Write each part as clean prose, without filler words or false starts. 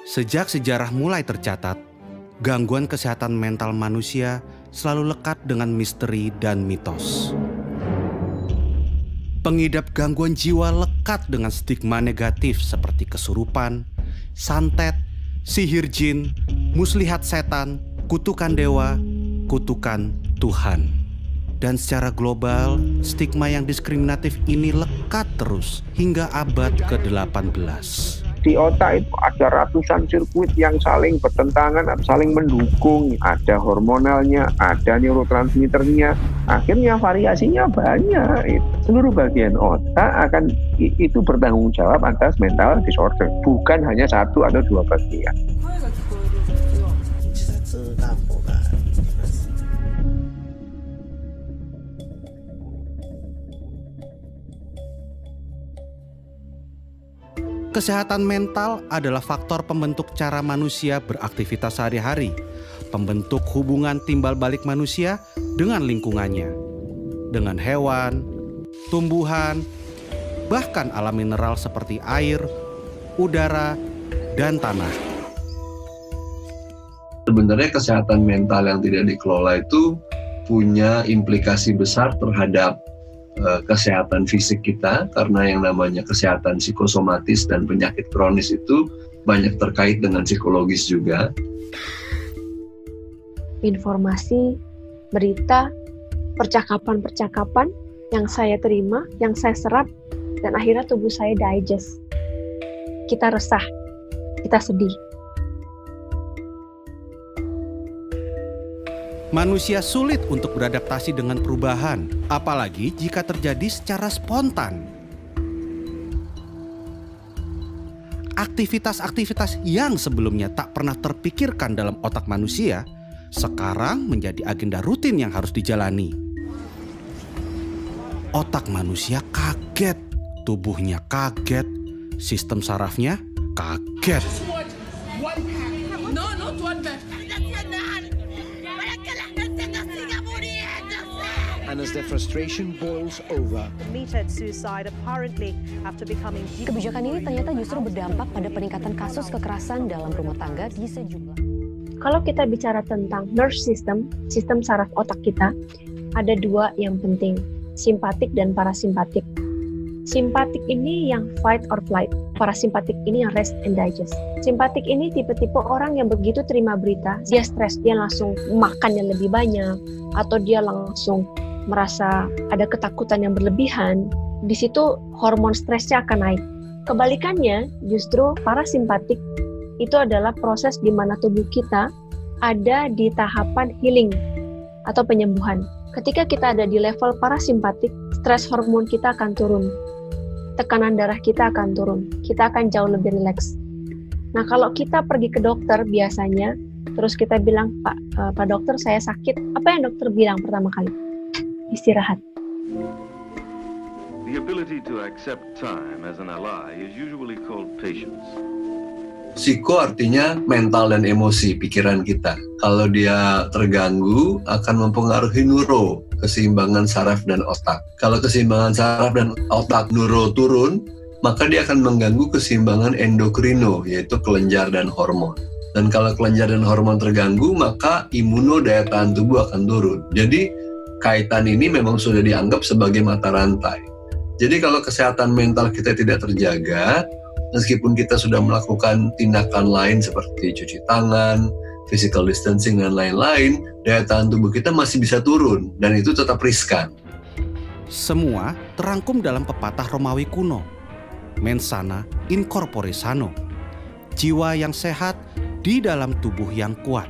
Sejak sejarah mulai tercatat, gangguan kesehatan mental manusia selalu lekat dengan misteri dan mitos. Pengidap gangguan jiwa lekat dengan stigma negatif seperti kesurupan, santet, sihir jin, muslihat setan, kutukan dewa, kutukan Tuhan. Dan secara global, stigma yang diskriminatif ini lekat terus hingga abad ke-18. Di otak itu ada ratusan sirkuit yang saling bertentangan, saling mendukung. Ada hormonalnya, ada neurotransmitternya. Akhirnya variasinya banyak. Seluruh bagian otak akan itu bertanggung jawab atas mental disorder. Bukan hanya satu atau dua bagian. Kesehatan mental adalah faktor pembentuk cara manusia beraktivitas sehari-hari, pembentuk hubungan timbal balik manusia dengan lingkungannya, dengan hewan, tumbuhan, bahkan alam mineral seperti air, udara, dan tanah. Sebenarnya kesehatan mental yang tidak dikelola itu punya implikasi besar terhadap kesehatan fisik kita, karena yang namanya kesehatan psikosomatis dan penyakit kronis itu banyak terkait dengan psikologis juga. Informasi, berita, percakapan-percakapan yang saya terima, yang saya serap, dan akhirnya tubuh saya digest. Kita resah, kita sedih. Manusia sulit untuk beradaptasi dengan perubahan, apalagi jika terjadi secara spontan. Aktivitas-aktivitas yang sebelumnya tak pernah terpikirkan dalam otak manusia, sekarang menjadi agenda rutin yang harus dijalani. Otak manusia kaget, tubuhnya kaget, sistem sarafnya kaget. And as their frustration boils over, kebijakan ini ternyata justru berdampak pada peningkatan kasus kekerasan dalam rumah tangga di sejumlah. Kalau kita bicara tentang nerve system, sistem saraf otak kita, ada dua yang penting, simpatik dan parasimpatik. Simpatik ini yang fight or flight, parasimpatik ini yang rest and digest. Simpatik ini tipe-tipe orang yang begitu terima berita, dia stres, dia langsung makan yang lebih banyak, atau dia langsung merasa ada ketakutan yang berlebihan. Di situ hormon stresnya akan naik. Kebalikannya, justru parasimpatik itu adalah proses di mana tubuh kita ada di tahapan healing atau penyembuhan. Ketika kita ada di level parasimpatik, stres hormon kita akan turun. Tekanan darah kita akan turun. Kita akan jauh lebih rileks. Nah, kalau kita pergi ke dokter biasanya, terus kita bilang, Pak dokter saya sakit. Apa yang dokter bilang pertama kali? Istirahat. The ability to accept time as an ally is usually called patience. Psiko artinya mental dan emosi, pikiran kita. Kalau dia terganggu, akan mempengaruhi neuro, keseimbangan saraf dan otak. Kalau keseimbangan saraf dan otak neuro turun, maka dia akan mengganggu keseimbangan endokrino, yaitu kelenjar dan hormon. Dan kalau kelenjar dan hormon terganggu, maka imuno, daya tahan tubuh akan turun. Jadi, kaitan ini memang sudah dianggap sebagai mata rantai. Jadi kalau kesehatan mental kita tidak terjaga, meskipun kita sudah melakukan tindakan lain seperti cuci tangan, physical distancing, dan lain-lain, daya tahan tubuh kita masih bisa turun, dan itu tetap riskan. Semua terangkum dalam pepatah Romawi kuno, mens sana in corpore sano, jiwa yang sehat di dalam tubuh yang kuat.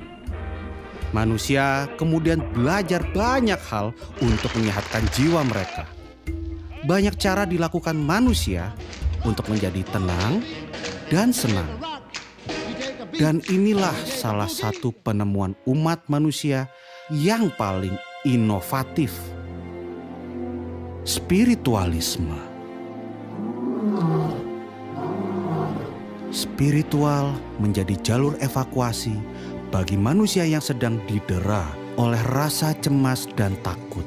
Manusia kemudian belajar banyak hal untuk menyehatkan jiwa mereka. Banyak cara dilakukan manusia untuk menjadi tenang dan senang. Dan inilah salah satu penemuan umat manusia yang paling inovatif. Spiritualisme. Spiritual menjadi jalur evakuasi bagi manusia yang sedang didera oleh rasa cemas dan takut.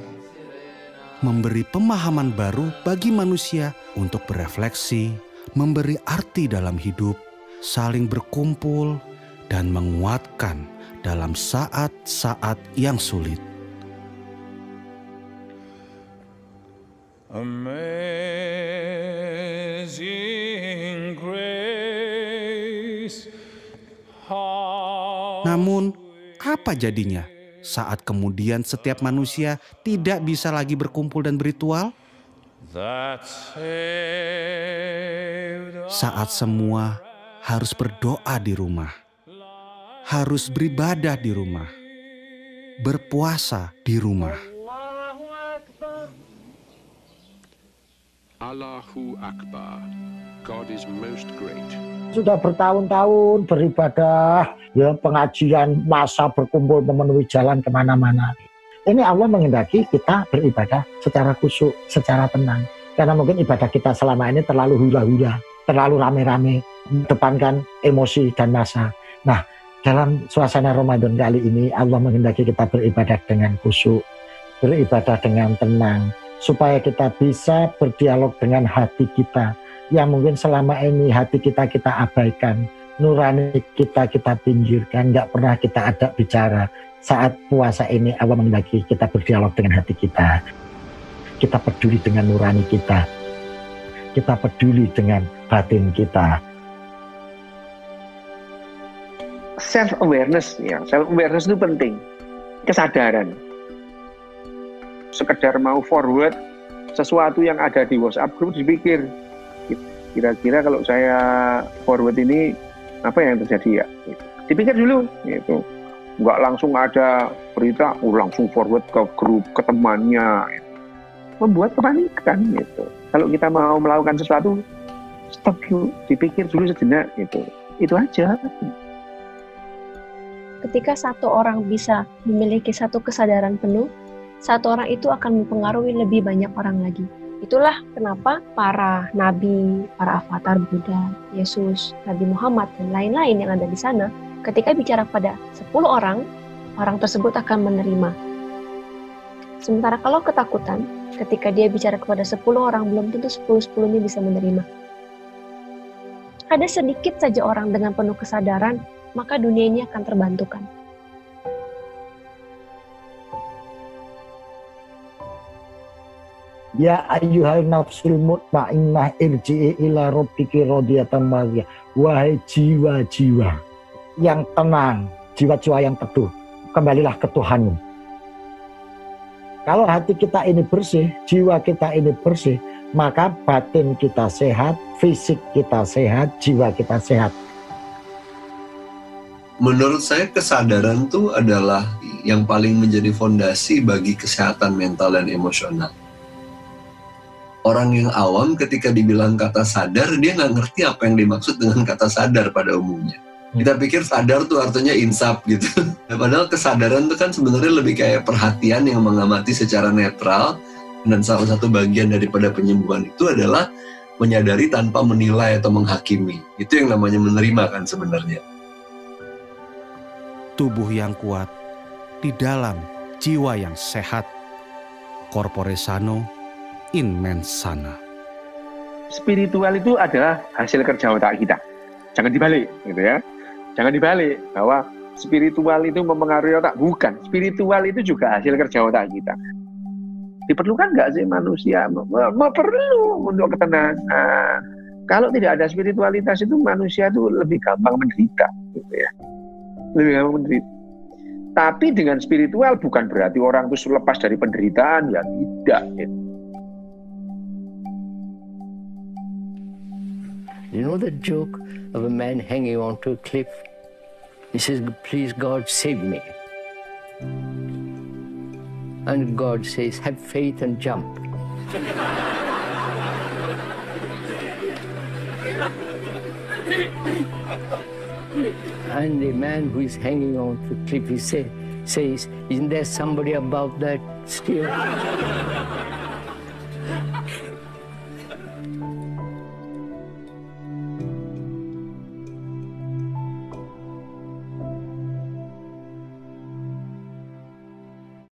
Memberi pemahaman baru bagi manusia untuk berefleksi, memberi arti dalam hidup, saling berkumpul dan menguatkan dalam saat-saat yang sulit. Amazing grace. Namun, apa jadinya saat kemudian setiap manusia tidak bisa lagi berkumpul dan berritual? Saat semua harus berdoa di rumah, harus beribadah di rumah, berpuasa di rumah. Allahu Akbar. God is most great. Sudah bertahun-tahun beribadah, ya pengajian, masa berkumpul memenuhi jalan kemana-mana. Ini Allah menghendaki kita beribadah secara khusyuk, secara tenang. Karena mungkin ibadah kita selama ini terlalu hura-hura, terlalu rame-rame, mengedepankan emosi dan massa. Nah, dalam suasana Ramadan kali ini Allah menghendaki kita beribadah dengan khusyuk, beribadah dengan tenang, supaya kita bisa berdialog dengan hati kita yang mungkin selama ini hati kita abaikan, nurani kita pinggirkan, nggak pernah kita ajak bicara. Saat puasa ini Allah menghendaki kita berdialog dengan hati kita. Kita peduli dengan nurani kita. Kita peduli dengan batin kita. Self-awareness, ya. Self-awareness itu penting. Kesadaran. Sekedar mau forward sesuatu yang ada di WhatsApp group, dipikir kira-kira kalau saya forward ini apa yang terjadi ya, dipikir dulu gitu. Nggak langsung ada berita langsung forward ke grup, ke temannya, membuat kepanikan gitu. Kalau kita mau melakukan sesuatu, stop dulu, dipikir dulu sejenak gitu. Itu aja. Ketika satu orang bisa memiliki satu kesadaran penuh, satu orang itu akan mempengaruhi lebih banyak orang lagi. Itulah kenapa para nabi, para avatar Buddha, Yesus, Nabi Muhammad, dan lain-lain yang ada di sana, ketika bicara pada 10 orang, orang tersebut akan menerima. Sementara kalau ketakutan, ketika dia bicara kepada 10 orang, belum tentu 10-10-nya bisa menerima. Ada sedikit saja orang dengan penuh kesadaran, maka dunia ini akan terbantukan. Ya ayyuhal nafsul mutmainnah irji'i ila rabbiki radiyatan mardiyah. Wahai jiwa-jiwa yang tenang, jiwa-jiwa yang teduh, kembalilah ke Tuhanmu. Kalau hati kita ini bersih, jiwa kita ini bersih, maka batin kita sehat, fisik kita sehat, jiwa kita sehat. Menurut saya kesadaran itu adalah yang paling menjadi fondasi bagi kesehatan mental dan emosional. Orang yang awam ketika dibilang kata sadar, dia nggak ngerti apa yang dimaksud dengan kata sadar pada umumnya. Kita pikir sadar tuh artinya insaf gitu. Padahal kesadaran itu kan sebenarnya lebih kayak perhatian yang mengamati secara netral. Dan salah satu bagian daripada penyembuhan itu adalah menyadari tanpa menilai atau menghakimi. Itu yang namanya menerima kan sebenarnya. Tubuh yang kuat di dalam jiwa yang sehat. Corpore sano in mens sana. Spiritual itu adalah hasil kerja otak kita. Jangan dibalik, gitu ya. Jangan dibalik bahwa spiritual itu mempengaruhi otak. Bukan. Spiritual itu juga hasil kerja otak kita. Diperlukan nggak sih manusia? Perlu untuk ketenangan. Kalau tidak ada spiritualitas itu manusia itu lebih gampang menderita, gitu ya. Lebih gampang menderita. Tapi dengan spiritual bukan berarti orang itu lepas dari penderitaan, ya tidak. Gitu. You know the joke of a man hanging onto a cliff? He says, "Please God, save me." And God says, "Have faith and jump." And the man who is hanging onto the cliff, he says, "Isn't there somebody above that still?"